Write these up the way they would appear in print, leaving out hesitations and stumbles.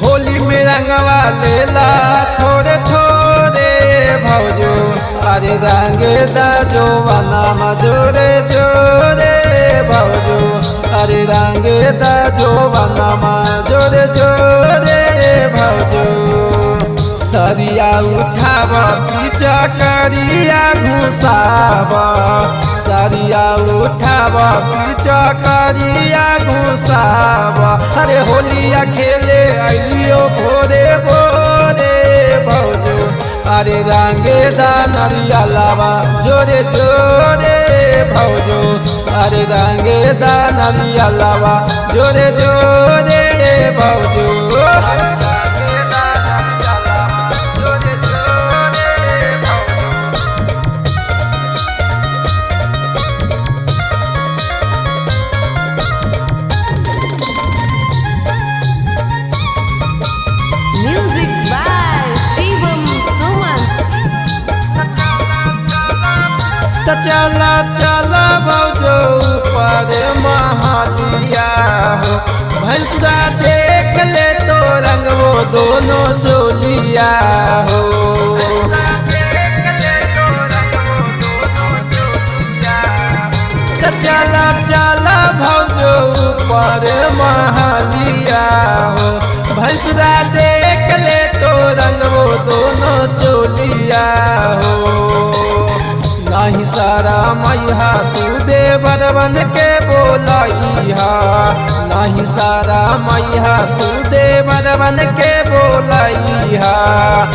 होली में रंगवा लेला थोड़े थोड़े भौजो, अरे रंगे दा जो बनाम जोरे जोरे भौजो, अरे रंगे दा जो बनाम जोरे जोरे भौजो। सरिया उठाव पीछा करिया घुसाव, सरिया उठाव पीछा करिया घुसाव, अरे होलिया खेले आइलियो भोरे भोरे भौजो, अरे रंगे दा नरिया लावा जोरे जोरे भौजो, अरे रंगे दा नरिया लावा जोरे जोरे भौजो। Music by Shivam Suman. चला चला भौजो ऊपर महालिया हो, भैंसुरा देख ले तो रंग वो दोनों चोलिया हो। चला चला भौजो ऊपर महालिया हो, भैंसुरा देख ले तो रंग वो दोनों चोलिया हो। नहीं सारा मैया तू दे बदबन के बोलाइहा, नहीं सारा मैया तू दे बदबन के बोलाइहा,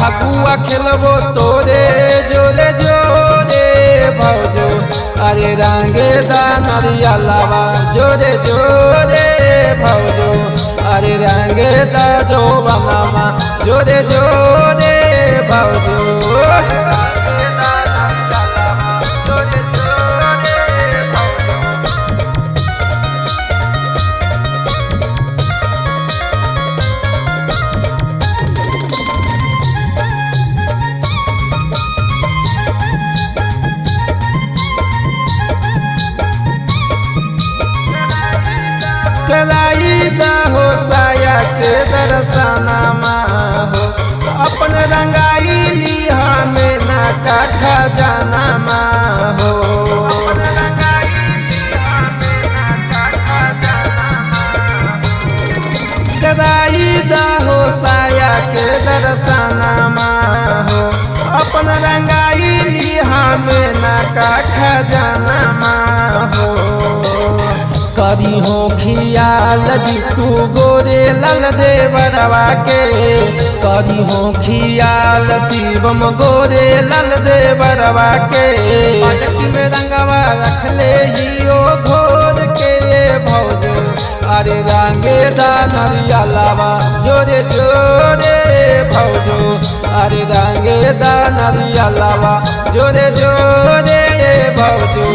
हकुआ खेलबो तोरे जोरे जोरे भौजो, अरे रंगे दा नरिया लावा जोरे जोरे भौजो, अरे रंगे दा जो बनामा जोरे जोरे भौजो। कराई दा हो साया के दर्शनमा हो, अपन रंगाई लिहा में ना का खजानमा हो। कराई दा हो साया के दर्शनमा हो, अपन रंगाई लिहा में ना का खजानमा हो। करी हो खियाल बिट्टू गोरे लाल दे बरवा के, करी हो खियाल शिवम गोरे लाल दे बरवा के, पटकी में रंगवा रख ले हियो घोर के भौजो, अरे रंगे दा नरिया लावा जोरे जोरे भौजो, अरे रंगे दा नरिया लावा जोरे जोरे भौजो।